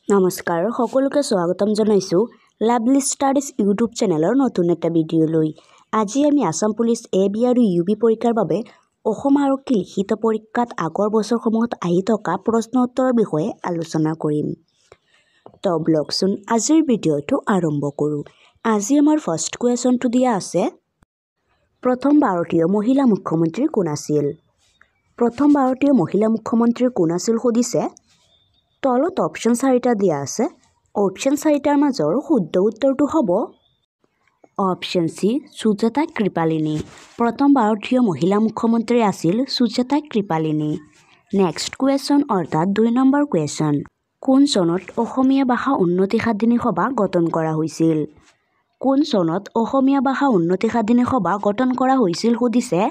নমস্কাৰ সকলোকে স্বাগতম জনাইছো লাভলি ষ্টাডিজ ইউটিউব চেনেলৰ নতুন এটা ভিডিঅ'লৈ। আজি আমি আসাম পুলিচ এবি আৰু ইউবি পৰীক্ষাৰ বাবে অসম আৰক্ষী লিখিত পৰীক্ষাত আগৰ বছৰসমূহত আহি থকা প্ৰশ্ন উত্তৰৰ বিষয়ে আলোচনা কৰিম। তো ব্লগচোন আজিৰ ভিডিঅ'টো আৰম্ভ কৰোঁ। আজি আমাৰ ফাৰ্ষ্ট কুৱেশ্যনটো দিয়া আছে, প্ৰথম ভাৰতীয় মহিলা মুখ্যমন্ত্ৰী কোন আছিল? প্ৰথম ভাৰতীয় মহিলা মুখ্যমন্ত্ৰী কোন আছিল সুধিছে। তলত অপশ্যন 4টা দিয়া আছে। অপশ্যন 4টাৰ মাজৰ শুদ্ধ উত্তৰটো হ'ব অপশ্যন চি সুজাতা কৃপালিনী। প্ৰথম ভাৰতীয় মহিলা মুখ্যমন্ত্ৰী আছিল সুজাতা কৃপালিনী। নেক্সট কুৱেশ্যন অৰ্থাৎ 2 নম্বৰ কুৱেশ্যন, কোন চনত অসমীয়া ভাষা উন্নতি সাধিনী সভা গঠন কৰা হৈছিল? কোন চনত অসমীয়া ভাষা উন্নতি সাধিনী সভা গঠন কৰা হৈছিল সুধিছে।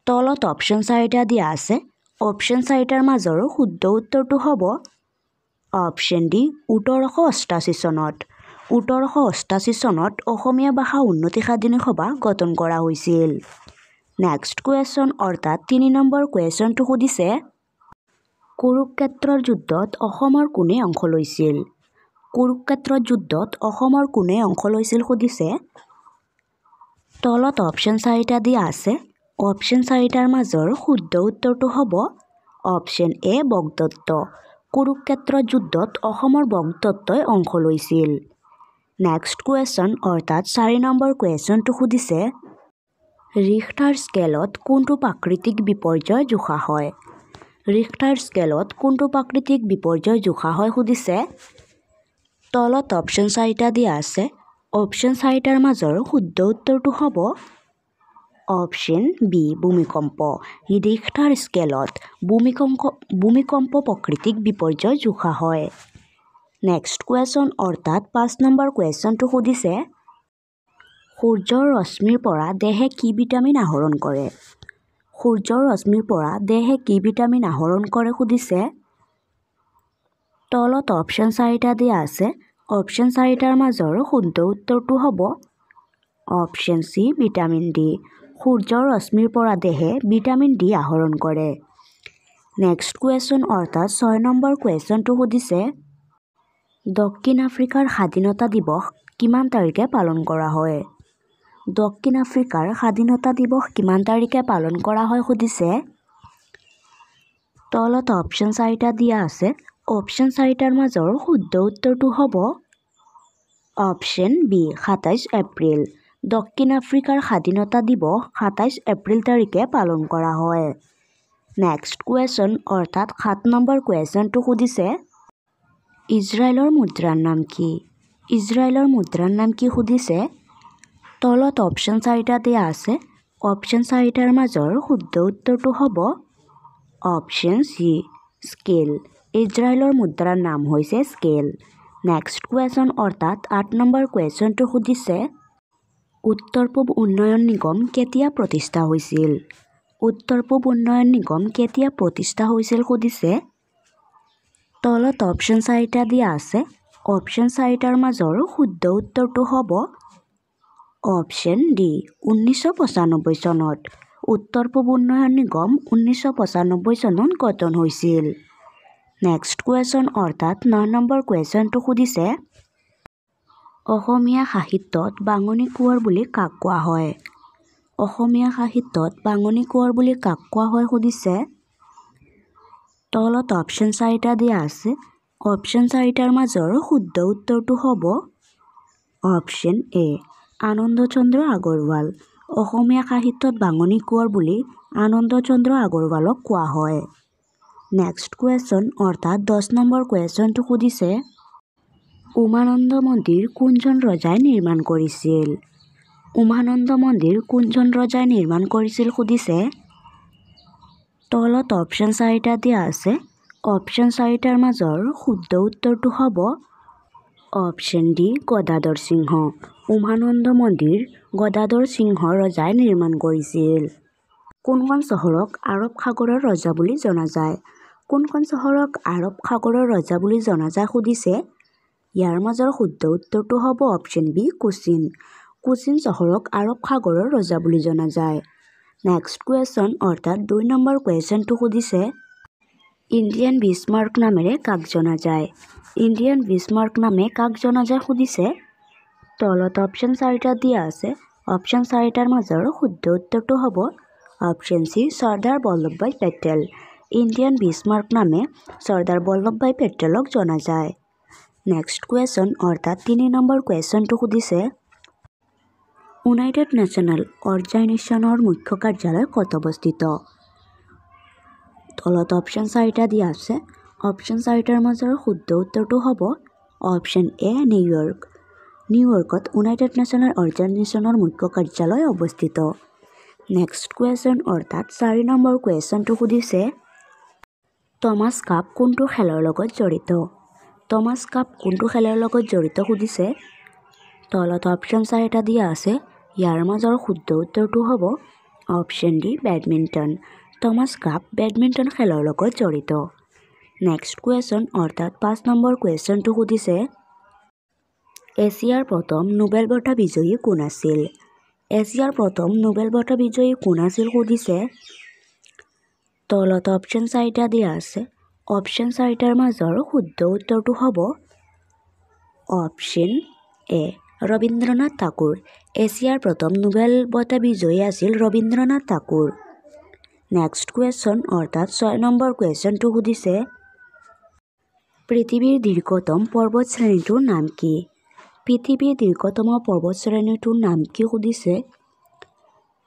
তলত অপশ্যন 4টা দিয়া আছে। অপশ্যন 4টাৰ মাজৰ শুদ্ধ উত্তৰটো হ'ব অপশ্যন ডি 1888 চনত। 1888 চনত অসমীয়া ভাষা উন্নতি সাধিনী সভা গঠন কৰা হৈছিল। নেক্সট কুৱেশ্যন অৰ্থাৎ 3 নম্বৰ কুৱেশ্যনটো সুধিছে, কুৰুক্ষেত্ৰৰ যুদ্ধত অসমৰ কোনে অংশ লৈছিল? কুৰুক্ষেত্ৰৰ যুদ্ধত অসমৰ কোনে অংশ লৈছিল সুধিছে। তলত অপশ্যন 4টা দিয়া আছে। অপশ্যন 4টাৰ মাজৰ শুদ্ধ উত্তৰটো হ'ব অপশ্যন এ বগদত্ত। কুৰুক্ষেত্ৰৰ যুদ্ধত অসমৰ বগদত্তই অংশ লৈছিল। নেক্সট কুৱেশ্যন অৰ্থাৎ 4 নম্বৰ কুৱেশ্যনটো সুধিছে, ৰিখটাৰ স্কেলত কোনটো প্ৰাকৃতিক বিপৰ্যয় জোখা হয়? ৰিখটাৰ স্কেলত কোনটো প্ৰাকৃতিক বিপৰ্যয় জোখা হয় সুধিছে। তলত অপশ্যন 4টা দিয়া আছে। অপশ্যন 4টাৰ মাজৰ শুদ্ধ উত্তৰটো হ'ব অপশ্যন বি ভূমিকম্প। ৰিখটাৰ স্কেলত ভূমিকম্প প্ৰাকৃতিক বিপৰ্যয় জোখা হয়। নেক্সট কুৱেশ্যন অৰ্থাৎ 5 নম্বৰ কুৱেশ্যনটো সুধিছে, সূৰ্যৰ ৰশ্মিৰ পৰা দেহে কি ভিটামিন আহৰণ কৰে? সূৰ্যৰ ৰশ্মিৰ পৰা দেহে কি ভিটামিন আহৰণ কৰে সুধিছে। তলত অপশ্যন 4টা দিয়া আছে। অপশ্যন 4টাৰ মাজৰ শুদ্ধ উত্তৰটো হ'ব অপশ্যন চি ভিটামিন ডি। সূৰ্যৰ ৰশ্মিৰ পৰা দেহে ভিটামিন ডি আহৰণ কৰে। নেক্সট কুৱেশ্যন অৰ্থাৎ 6 নম্বৰ কুৱেশ্যনটো সুধিছে, দক্ষিণ আফ্ৰিকাৰ স্বাধীনতা দিৱস কিমান তাৰিখে পালন কৰা হয়? দক্ষিণ আফ্ৰিকাৰ স্বাধীনতা দিৱস কিমান তাৰিখে পালন কৰা হয় সুধিছে। তলত অপশ্যন 4টা দিয়া আছে। অপশ্যন 4টাৰ মাজৰ শুদ্ধ উত্তৰটো হ'ব অপশ্যন বি 27 এপ্ৰিল। দক্ষিণ আফ্ৰিকাৰ স্বাধীনতা দিৱস 27 এপ্ৰিল তাৰিখে পালন কৰা হয়। নেক্সট কুৱেশ্যন অৰ্থাৎ 7 নম্বৰ কুৱেশ্যনটো সুধিছে, ইজৰাইলৰ মুদ্ৰাৰ নাম কি? ইজৰাইলৰ মুদ্ৰাৰ নাম কি সুধিছে। তলত অপশ্যন 4টা দিয়া আছে। অপশ্যন 4টাৰ মাজৰ শুদ্ধ উত্তৰটো হ'ব অপশ্যন চি স্কেল। ইজৰাইলৰ মুদ্ৰাৰ নাম হৈছে স্কেল। নেক্সট কুৱেশ্যন অৰ্থাৎ 8 নম্বৰ কুৱেশ্যনটো সুধিছে, উত্তৰ পূব উন্নয়ন নিগম কেতিয়া প্ৰতিষ্ঠা হৈছিল? উত্তৰ পূব উন্নয়ন নিগম কেতিয়া প্ৰতিষ্ঠা হৈছিল সুধিছে। তলত অপশ্যন 4টা দিয়া আছে। অপশ্যন 4টাৰ মাজৰ শুদ্ধ উত্তৰটো হ'ব অপশ্যন ডি 1995 চনত। উত্তৰ পূব উন্নয়ন নিগম 1995 চনত গঠন হৈছিল। নেক্সট কুৱেশ্যন অৰ্থাৎ 9 নম্বৰ কুৱেশ্যনটো সুধিছে, অসমীয়া সাহিত্যত বাঙনি কোঁৱৰ বুলি কাক কোৱা হয়? অসমীয়া সাহিত্যত বাঙনি কোঁৱৰ বুলি কাক কোৱা হয় সুধিছে। তলত অপশ্যন 4টা দিয়া আছে। অপশ্যন 4টাৰ মাজৰ শুদ্ধ উত্তৰটো হ'ব অপশ্যন এ আনন্দচন্দ্ৰ আগৰৱাল। অসমীয়া সাহিত্যত বাঙনি কোঁৱৰ বুলি আনন্দচন্দ্ৰ আগৰৱালক কোৱা হয়। নেক্সট কুৱেশ্যন অৰ্থাৎ 10 নম্বৰ কুৱেশ্যনটো সুধিছে, উমানন্দ মন্দিৰ কোনজন ৰজাই নিৰ্মাণ কৰিছিল? উমানন্দ মন্দিৰ কোনজন ৰজাই নিৰ্মাণ কৰিছিল সুধিছে। তলত অপশ্যন 4টা দিয়া আছে। অপশ্যন 4টাৰ মাজৰ শুদ্ধ উত্তৰটো হ'ব অপশ্যন ডি গদাধৰ সিংহ। উমানন্দ মন্দিৰ গদাধৰ সিংহ ৰজাই নিৰ্মাণ কৰিছিল। কোনখন চহৰক আৰৱ সাগৰৰ ৰজা বুলি জনা যায়? কোনখন চহৰক আৰৱ সাগৰৰ ৰজা বুলি জনা যায় সুধিছে। ইয়াৰ মাজৰ শুদ্ধ উত্তৰটো হ'ব অপশ্যন বি কোচিন। কোচিন চহৰক আৰৱ সাগৰৰ ৰজা বুলি জনা যায়। নেক্সট কুৱেশ্যন অৰ্থাৎ 2 নম্বৰ কুৱেশ্যনটো সুধিছে, ইণ্ডিয়ান বিছমাৰ্ক নামেৰে কাক জনা যায়? ইণ্ডিয়ান বিছমাৰ্ক নামে কাক জনা যায় সুধিছে। তলত অপশ্যন 4টা দিয়া আছে। অপশ্যন 4টাৰ মাজৰ শুদ্ধ উত্তৰটো হ'ব option C Sardar Vallabhbhai Patel. Indian Bismarck নামে চৰ্দাৰ বল্লভভাই পেটেলক জনা যায়। নেক্সট কুৱেশ্যন অৰ্থাৎ 3 নম্বৰ কুৱেশ্যনটো সুধিছে ইউনাইটেড নেশ্যনেল অৰ্গেনাইজেশ্যনৰ মুখ্য কাৰ্যালয় ক'ত অৱস্থিত? তলত অপশ্যন 4টা দিয়া আছে। অপশ্যন 4টাৰ মাজৰ শুদ্ধ উত্তৰটো হ'ব অপশ্যন এ নিউয়ৰ্ক। নিউয়ৰ্কত ইউনাইটেড নেশ্যনেল অৰ্গেনাইজেশ্যনৰ মুখ্য কাৰ্যালয় অৱস্থিত। নেক্সট কুৱেশ্যন অৰ্থাৎ 4 নম্বৰ কুৱেশ্যনটো সুধিছে টমাছ কাপ কোনটো খেলৰ লগত জড়িত? টমাছ কাপ কোনটো খেলৰ লগত জড়িত সুধিছে। তলত অপশ্যন 4টা দিয়া আছে। ইয়াৰ মাজৰ শুদ্ধ উত্তৰটো হ'ব option D badminton. Thomas cup badminton খেলৰ লগত জড়িত। নেক্সট কুৱেশ্যন অৰ্থাৎ 5 নম্বৰ কুৱেশ্যনটো সুধিছে এছিয়াৰ প্ৰথম নোবেল বঁটা বিজয়ী কোন আছিল? এছিয়াৰ প্ৰথম নোবেল বঁটা বিজয়ী কোন আছিল সুধিছে। তলত অপশ্যন 4টা দিয়া আছে। অপশ্যন 4টাৰ মাজৰ শুদ্ধ উত্তৰটো হ'ব অপশ্যন এ ৰবীন্দ্ৰনাথ ঠাকুৰ। এছিয়াৰ প্ৰথম নোবেল বঁটা বিজয়ী আছিল ৰবীন্দ্ৰনাথ ঠাকুৰ। নেক্সট কুৱেশ্যন অৰ্থাৎ 6 নম্বৰ কুৱেশ্যনটো সুধিছে পৃথিৱীৰ দীৰ্ঘতম পৰ্বত শ্ৰেণীটোৰ নাম কি? পৃথিৱীৰ দীৰ্ঘতম পৰ্বত শ্ৰেণীটোৰ নাম কি সুধিছে।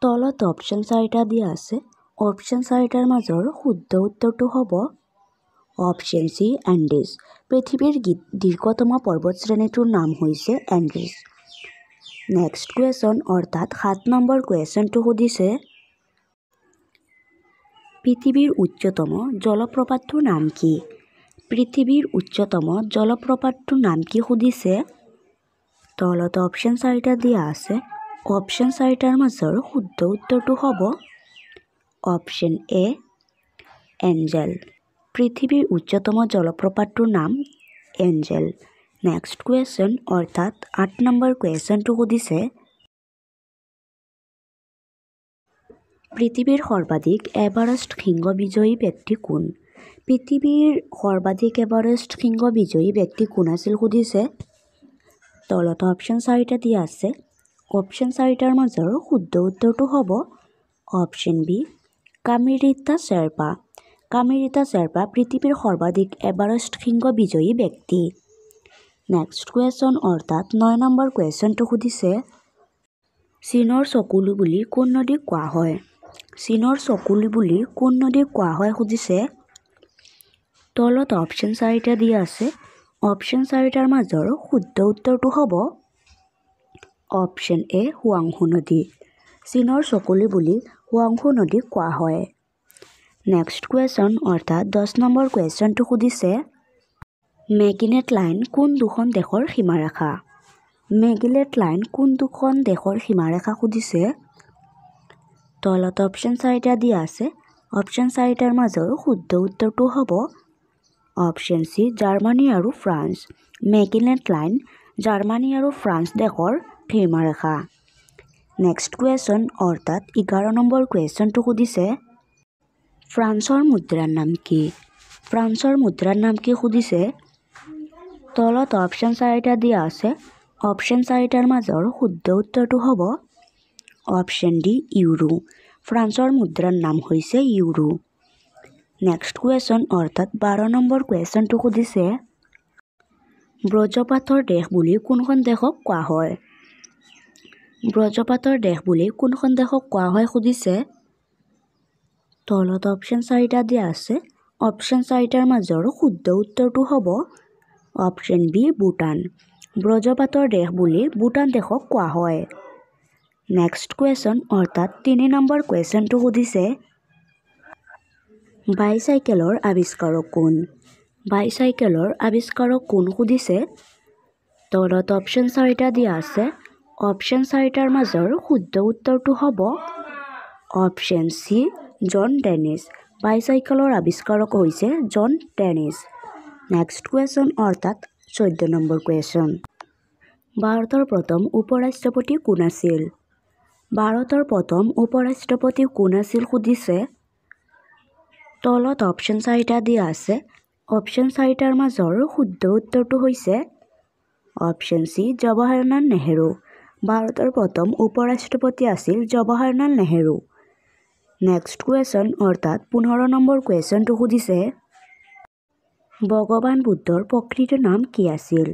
তলত অপশ্যন 4টা দিয়া আছে। অপশ্যন 4টাৰ মাজৰ শুদ্ধ উত্তৰটো হ'ব অপশ্যন চি এণ্ডেছ। পৃথিৱীৰ দীৰ্ঘতম পৰ্বত শ্ৰেণীটোৰ নাম হৈছে এণ্ডেছ। নেক্সট কুৱেশ্যন অৰ্থাৎ 7 নম্বৰ কুৱেশ্যনটো সুধিছে পৃথিৱীৰ উচ্চতম জলপ্ৰপাতটোৰ নাম কি? পৃথিৱীৰ উচ্চতম জলপ্ৰপাতটোৰ নাম কি সুধিছে। তলত অপশ্যন 4টা দিয়া আছে। অপশ্যন 4টাৰ মাজৰ শুদ্ধ উত্তৰটো হ'ব অপশ্যন এ এঞ্জেল। পৃথিৱীৰ উচ্চতম জলপ্ৰপাতটোৰ নাম এঞ্জেল। নেক্সট কুৱেশ্যন অৰ্থাৎ 8 নম্বৰ কুৱেশ্যনটো সুধিছে পৃথিৱীৰ সৰ্বাধিক এভাৰেষ্ট শৃংগ বিজয়ী ব্যক্তি কোন? পৃথিৱীৰ সৰ্বাধিক এভাৰেষ্ট শৃংগ বিজয়ী ব্যক্তি কোন আছিল সুধিছে। তলত অপশ্যন 4টা দিয়া আছে। অপশ্যন 4টাৰ মাজৰ শুদ্ধ উত্তৰটো হ'ব অপশ্যন বি কামিৰিতা শ্বেৰপা। কামিৰিতা শ্বেৰপা পৃথিৱীৰ সৰ্বাধিক এভাৰেষ্ট শৃংগ বিজয়ী ব্যক্তি। নেক্সট কুৱেশ্যন অৰ্থাৎ 9 নম্বৰ কুৱেশ্যনটো সুধিছে চীনৰ চকুলো বুলি কোন নদীক কোৱা হয়? চীনৰ চকুলো বুলি কোন নদীক কোৱা হয় সুধিছে। তলত অপশ্যন 4টা দিয়া আছে। অপশ্যন 4টাৰ মাজৰ শুদ্ধ উত্তৰটো হ'ব অপশ্যন এ হুৱাংহো নদী। চীনৰ চকুলো বুলি হুৱাংহো নদীক কোৱা হয়। নেক্সট কুৱেশ্যন অৰ্থাৎ 10 নম্বৰ কুৱেশ্যনটো সুধিছে মেগিনেট লাইন কোন দুখন দেশৰ সীমাৰেখা? মেগিনেট লাইন কোন দুখন দেশৰ সীমাৰেখা সুধিছে। তলত অপশ্যন 4টা দিয়া আছে। অপশ্যন 4টাৰ মাজৰ শুদ্ধ উত্তৰটো হ'ব অপশ্যন চি জাৰ্মানী আৰু ফ্ৰান্স। মেগিনেট লাইন জাৰ্মানী আৰু ফ্ৰান্স দেশৰ সীমাৰেখা। নেক্সট কুৱেশ্যন অৰ্থাৎ 11 নম্বৰ কুৱেশ্যনটো সুধিছে ফ্ৰান্সৰ মুদ্ৰাৰ নাম কি? ফ্ৰান্সৰ মুদ্ৰাৰ নাম কি সুধিছে। তলত অপশ্যন 4টা দিয়া আছে। অপশ্যন 4টাৰ মাজৰ শুদ্ধ উত্তৰটো হ'ব অপশ্যন ডি ইউৰো। ফ্ৰান্সৰ মুদ্ৰাৰ নাম হৈছে ইউৰো। নেক্সট কুৱেশ্যন অৰ্থাৎ 12 নম্বৰ কুৱেশ্যনটো সুধিছে ব্ৰজপাতৰ দেশ বুলি কোনখন দেশক কোৱা হয়? ব্ৰজপাতৰ দেশ বুলি কোনখন দেশক কোৱা হয় সুধিছে। তলত অপশ্যন 4টা দিয়া আছে। অপশ্যন 4টাৰ মাজৰ শুদ্ধ উত্তৰটো হ'ব অপশ্যন বি ভূটান। ব্ৰজপাতৰ দেশ বুলি ভূটান দেশক কোৱা হয়। নেক্সট কুৱেশ্যন অৰ্থাৎ 3 নম্বৰ কুৱেশ্যনটো সুধিছে বাইচাইকেলৰ আৱিষ্কাৰক কোন? বাইচাইকেলৰ আৱিষ্কাৰক কোন সুধিছে। তলত অপশ্যন 4টা দিয়া আছে। অপশ্যন 4টাৰ মাজৰ শুদ্ধ উত্তৰটো হ'ব অপশ্যন চি জন ডেনিছ। বাইচাইকেলৰ আৱিষ্কাৰক হৈছে জন ডেনিছ। নেক্সট কুৱেশ্যন অৰ্থাৎ 14 নম্বৰ কুৱেশ্যন ভাৰতৰ প্ৰথম উপৰাষ্ট্ৰপতি কোন আছিল? ভাৰতৰ প্ৰথম উপৰাষ্ট্ৰপতি কোন আছিল সুধিছে। তলত অপশ্যন 4টা দিয়া আছে অপশ্যন 4টাৰ মাজৰ শুদ্ধ উত্তৰটো হৈছে অপশ্যন সি জৱাহৰলাল নেহেৰু ভাৰতৰ প্ৰথম উপৰাষ্ট্ৰপতি আছিল জৱাহৰলাল নেহেৰু নেক্সট কুৱেশ্যন অৰ্থাৎ 15 নম্বৰ কুৱেশ্যনটো সুধিছে ভগৱান বুদ্ধৰ প্ৰকৃত নাম কি আছিল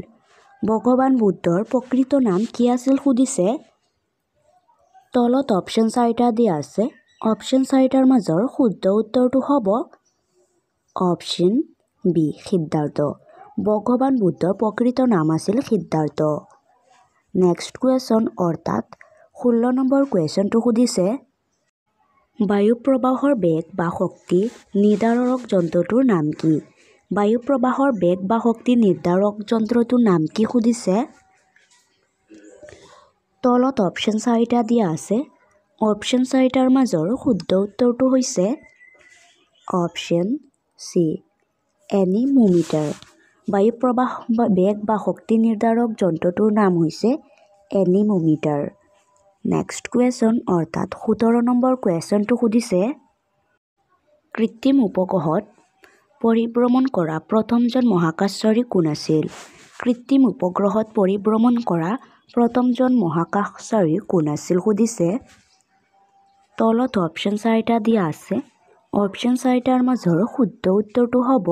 ভগৱান বুদ্ধৰ প্ৰকৃত নাম কি আছিল সুধিছে তলত অপশ্যন 4টা দিয়া আছে অপশ্যন 4টাৰ মাজৰ শুদ্ধ উত্তৰটো হ'ব অপশ্যন বি সিদ্ধাৰ্থ ভগৱান বুদ্ধৰ প্ৰকৃত নাম আছিল সিদ্ধাৰ্থ নেক্সট কুৱেশ্যন অৰ্থাৎ 16 নম্বৰ কুৱেশ্যনটো সুধিছে বায়ু প্ৰবাহৰ বেগ বা শক্তি নিৰ্ধাৰক যন্ত্ৰটোৰ নাম কি বায়ু প্ৰবাহৰ বেগ বা শক্তি নিৰ্ধাৰক যন্ত্ৰটোৰ নাম কি সুধিছে তলত অপশ্যন 4টা দিয়া আছে অপশ্যন 4টাৰ মাজৰ শুদ্ধ উত্তৰটো হৈছে অপশ্যন সি এনিমোমিটাৰ বায়ু প্ৰবাহ বা বেগ বা শক্তি নিৰ্ধাৰক যন্ত্ৰটোৰ নাম হৈছে এনিমোমিটাৰ নেক্সট কুৱেশ্যন অৰ্থাৎ 17 নম্বৰ কুৱেশ্যনটো সুধিছে কৃত্ৰিম উপগ্ৰহত পৰিভ্ৰমণ কৰা প্ৰথমজন মহাকাশচাৰী কোন আছিল কৃত্ৰিম উপগ্ৰহত পৰিভ্ৰমণ কৰা প্ৰথমজন মহাকাশচাৰী কোন আছিল সুধিছে তলত অপশ্যন 4টা দিয়া আছে অপশ্যন 4টাৰ মাজৰ শুদ্ধ উত্তৰটো হ'ব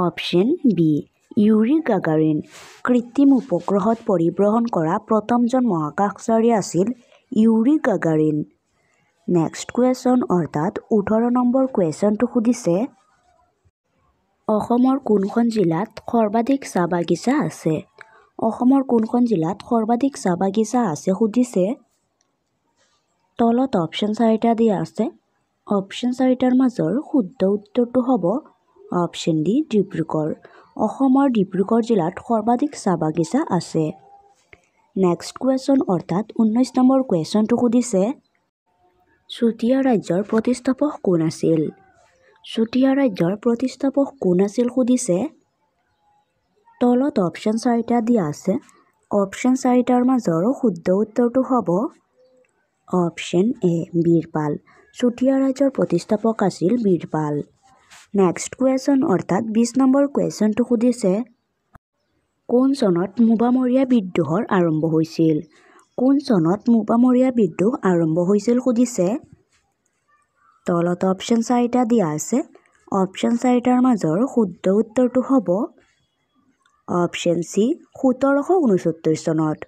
অপশ্যন বি ইউৰি গাগাৰিন কৃত্ৰিম উপগ্ৰহত পৰিভ্ৰমণ কৰা প্ৰথমজন মহাকাশচাৰী আছিল ইউৰি গাগাৰিন নেক্সট কুৱেশ্যন অৰ্থাৎ 18 নম্বৰ কুৱেশ্যনটো সুধিছে অসমৰ কোনখন জিলাত সৰ্বাধিক চাহ বাগিচা আছে অসমৰ কোনখন জিলাত সৰ্বাধিক চাহ বাগিচা আছে সুধিছে তলত অপশ্যন 4টা দিয়া আছে অপশ্যন 4টাৰ মাজৰ শুদ্ধ উত্তৰটো হ'ব অপশ্যন ডি ডিব্ৰুগড় অসমৰ ডিব্ৰুগড় জিলাত সৰ্বাধিক চাহ বাগিচা আছে নেক্সট কুৱেশ্যন অৰ্থাৎ 19 নম্বৰ কুৱেশ্যনটো সুধিছে চুতীয়া ৰাজ্যৰ প্ৰতিষ্ঠাপক কোন আছিল চুতীয়া ৰাজ্যৰ প্ৰতিষ্ঠাপক কোন আছিল সুধিছে তলত অপশ্যন 4টা দিয়া আছে অপশ্যন 4টাৰ মাজৰ শুদ্ধ উত্তৰটো হ'ব অপশ্যন এ বীৰপাল চুতীয়া ৰাজ্যৰ প্ৰতিষ্ঠাপক আছিল বীৰপাল নেক্সট কুৱেশ্যন অৰ্থাৎ 20 নম্বৰ কুৱেশ্যনটো সুধিছে কোন চনত মোবামৰীয়া বিদ্ৰোহৰ আৰম্ভ হৈছিল কোন চনত মোবামৰীয়া বিদ্ৰোহ আৰম্ভ হৈছিল সুধিছে তলত অপশ্যন 4টা দিয়া আছে অপশ্যন 4টাৰ মাজৰ শুদ্ধ উত্তৰটো হ'ব অপশ্যন সি 1769 চনত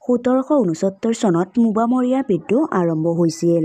1769 চনত মোবামৰীয়া বিদ্ৰোহ আৰম্ভ হৈছিল